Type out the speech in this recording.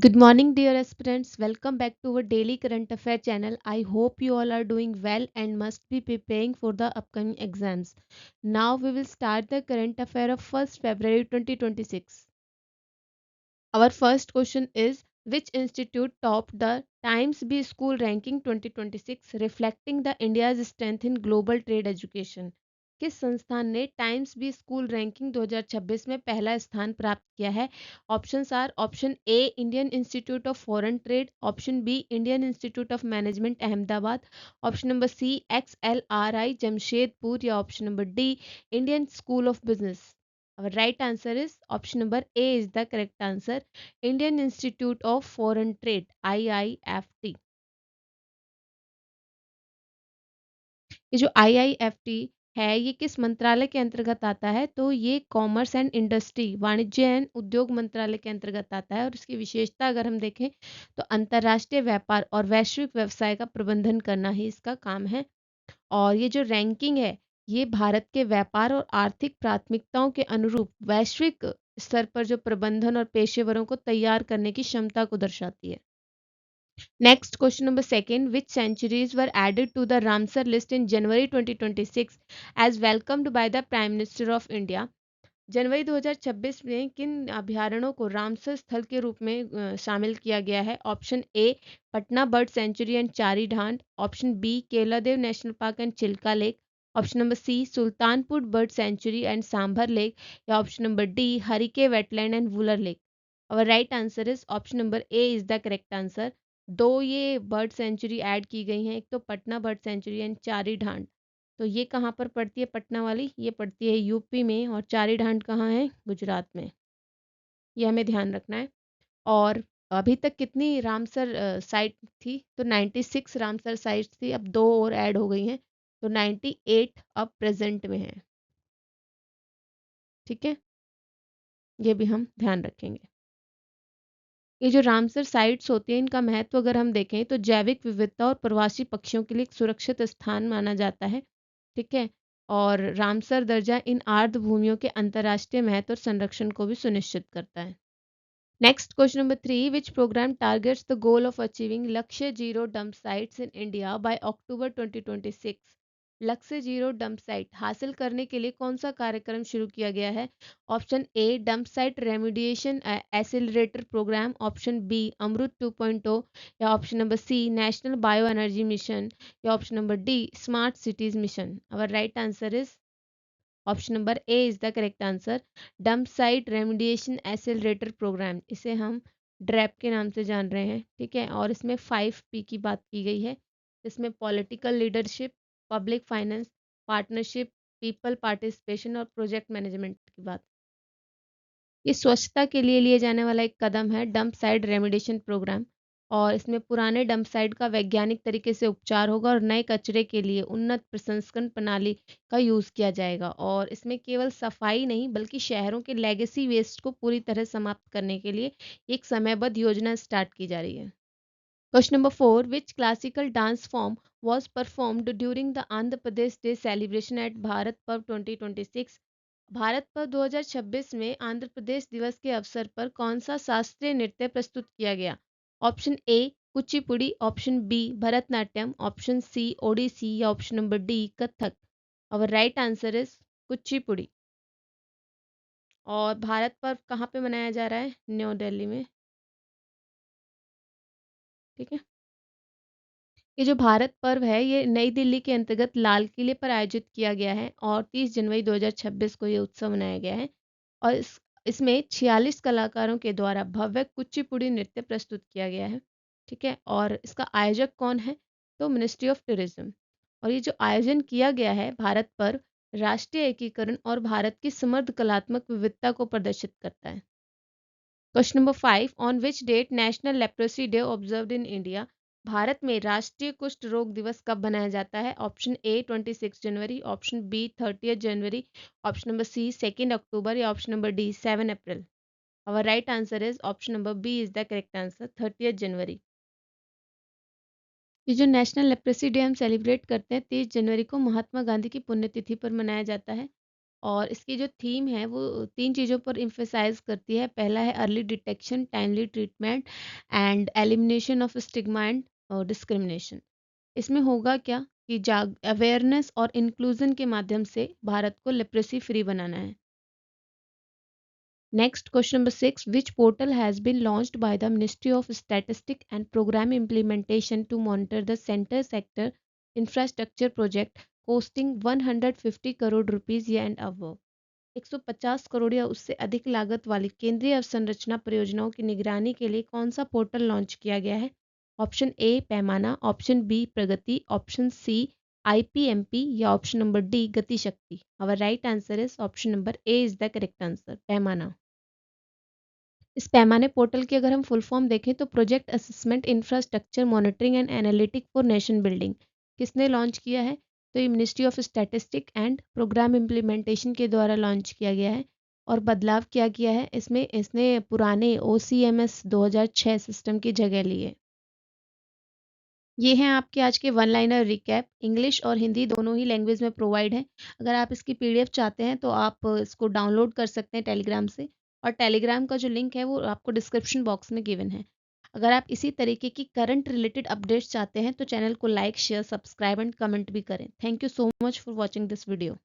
Good morning, dear aspirants. Welcome back to our daily current affair channel. I hope you all are doing well and must be preparing for the upcoming exams. Now we will start the current affair of 1st February 2026. Our first question is, which institute topped the Times B School Ranking 2026 reflecting the India's strength in global trade education? किस संस्थान ने times B school ranking 2026 में पहला स्थान प्राप्त किया है? Options are option A Indian Institute of Foreign Trade, option B Indian Institute of Management Ahmedabad, option number C XLRI Jamshedpur या option number D Indian School of Business. Our right answer is option number A is the correct answer. Indian Institute of Foreign Trade IIFT. ये जो IIFT है ये किस मंत्रालय के अंतर्गत आता है? तो ये कॉमर्स एंड इंडस्ट्री वाणिज्य एवं उद्योग मंत्रालय के अंतर्गत आता है और इसकी विशेषता अगर हम देखें तो अंतर्राष्ट्रीय व्यापार और वैश्विक व्यवसाय का प्रबंधन करना ही इसका काम है। और ये जो रैंकिंग है ये भारत के व्यापार और आर्थिक प्राथमिकताओं के अनुरूप वैश्विक स्तर पर जो प्रबंधन और पेशेवरों को तैयार करने की क्षमता को दर्शाती है। Next question number second, which sanctuaries were added to the Ramsar list in January 2026 as welcomed by the Prime Minister of India? जनवरी 2026 में किन अभ्यारण्यों को रामसर स्थल के रूप में शामिल किया गया है? Option A Patna Bird Sanctuary and Chari Dhand, option B Keoladeo National Park and Chilika Lake, option number C Sultanpur Bird Sanctuary and Sambhar Lake या option number D Harike Wetland and Wular Lake. और right answer is option number A is the correct answer. दो ये bird sanctuary add की गई हैं, एक तो Patna Bird Sanctuary and Chari ढांड. तो ये कहाँ पर पड़ती है पटना वाली? ये पड़ती है यूपी में. और चारी ढांड कहाँ है? गुजरात में. ये हमें ध्यान रखना है. और अभी तक कितनी रामसर साइट थी? तो 96 रामसर साइट्स थी, अब दो और ऐड हो गई हैं तो 98 अब प्रेजेंट में है. ठीक है, ये भी हम ध्यान रखेंगे. ये जो रामसर साइट्स होती हैं इनका महत्व अगर हम देखें तो जैविक विविधता और प्रवासी पक्षियों के लिए एक सुरक्षित स्थान माना जाता है. ठीक है, और रामसर दर्जा इन आर्द्र भूमियों के अंतर्राष्ट्रीय महत्व और संरक्षण को भी सुनिश्चित करता है. Next question number 3, which programme targets the goal of achieving Lakshya zero dump sites in India by October 2026? Lakshya zero dump site हासिल करने के लिए कौन सा कार्यक्रम शुरू किया गया है? Option A dump site remediation accelerator programme, option B Amrit 2.0 या option number C national bio energy mission या option number D smart cities mission. Our right answer is option number A is the correct answer. Dump site remediation accelerator programme, इसे हम ड्रैप के नाम से जान रहे हैं. ठीक है, और इसमें 5P की बात की गई है. इसमें political leadership, public finance, partnership, people participation और प्रोजेक्ट मैनेजमेंट की बात. ये स्वच्छता के लिए लिए जाने वाला एक कदम है डंप साइट रेमिडिएशन प्रोग्राम. और इसमें पुराने डंप साइट का वैज्ञानिक तरीके से उपचार होगा और नए कचरे के लिए उन्नत प्रसंस्करण प्रणाली का यूज़ किया जाएगा. और इसमें केवल सफाई नहीं बल्कि शहरों के लेगेसी वेस्ट को पूरी तरह समाप्त करने के लिए एक समयबद्ध योजना स्टार्ट की जा रही है. Question number 4, which classical dance form was performed during the Andhra Pradesh Day celebration at Bharat पर्व 2026? भारत पर्व 2026 में आंध्र प्रदेश दिवस के अवसर पर कौन सा शास्त्रीय नृत्य प्रस्तुत किया गया? Option A Kuchipudi, option B Bharatanatyam, option C Odissi या ऑप्शन नंबर डी कथक. और राइट आंसर इज कुचिपुड़ी. और भारत पर्व कहाँ पे मनाया जा रहा है? न्यू दिल्ली में. ठीक है, ये जो भारत पर्व है ये नई दिल्ली के अंतर्गत लाल किले पर आयोजित किया गया है और 30 जनवरी 2026 को ये उत्सव मनाया गया है. और इसमें 46 कलाकारों के द्वारा भव्य कुचिपुड़ी नृत्य प्रस्तुत किया गया है. ठीक है, और इसका आयोजक कौन है? तो मिनिस्ट्री ऑफ टूरिज्म. और ये जो आयोजन किया गया है भारत पर्व राष्ट्रीय एकीकरण और भारत की समृद्ध कलात्मक विविधता को प्रदर्शित करता है. Question number 5, on which date national leprosy day observed in India? Bharat में राष्ट्रीय कुष्ठ रोग दिवस कब मनाया जाता है? ऑप्शन ए 26 जनवरी, ऑप्शन बी 30 जनवरी, ऑप्शन नंबर सी 2 अक्टूबर या ऑप्शन नंबर डी 7 अप्रैल. Our right answer is option number B is the correct answer, 30 January. ये जो नेशनल लेप्रोसी डे हम सेलिब्रेट करते हैं 23 जनवरी को महात्मा गांधी की पुण्यतिथि पर मनाया जाता है. और इसकी जो थीम है वो 3 चीज़ों पर एम्फसाइज़ करती है। पहला है early detection, timely treatment and elimination of stigma and discrimination. इसमें होगा क्या कि जाग अवेयरनेस और इंक्लूजन के माध्यम से भारत को लेप्रेसी फ्री बनाना है। Next, question number 6. Which portal has been launched by the Ministry of Statistics and Program Implementation to monitor the center sector infrastructure project costing 150 crore rupees and above? 150 crore या उससे अधिक लागत वाली केंद्रीय अवसंरचना परियोजनाओं की निगरानी के लिए कौन सा पोर्टल लॉन्च किया गया है? Option A Paimana, option B Pragati, option C IPMP या option number D Gati Shakti. Our right answer is option number A is the correct answer, Paimana. इस पैमाने पोर्टल की अगर हम फुल फॉर्म देखें तो project assessment infrastructure monitoring and analytic for nation building. किसने launch किया है? तो ये ministry of statistic and programme implementation के द्वारा लॉन्च किया गया है। और बदलाव क्या किया है इसमें, इसने पुराने OCMS 2006 सिस्टम की जगह ली है। ये हैं आपके आज के वन लाइनर रिकैप। इंग्लिश और हिंदी दोनों ही लैंग्वेज में प्रोवाइड है। अगर आप इसकी PDF चाहते हैं तो आप इसको डाउनलोड कर सकते हैं टेलीग्राम से, और टेलीग्राम का जो लिंक है वो आपको डिस्क्रिप्शन बॉक्स में गिवन है। अगर आप इसी तरीके की करंट रिलेटेड अपडेट्स चाहते हैं तो चैनल को like, share, subscribe and comment भी करें। Thank you so much for watching this video.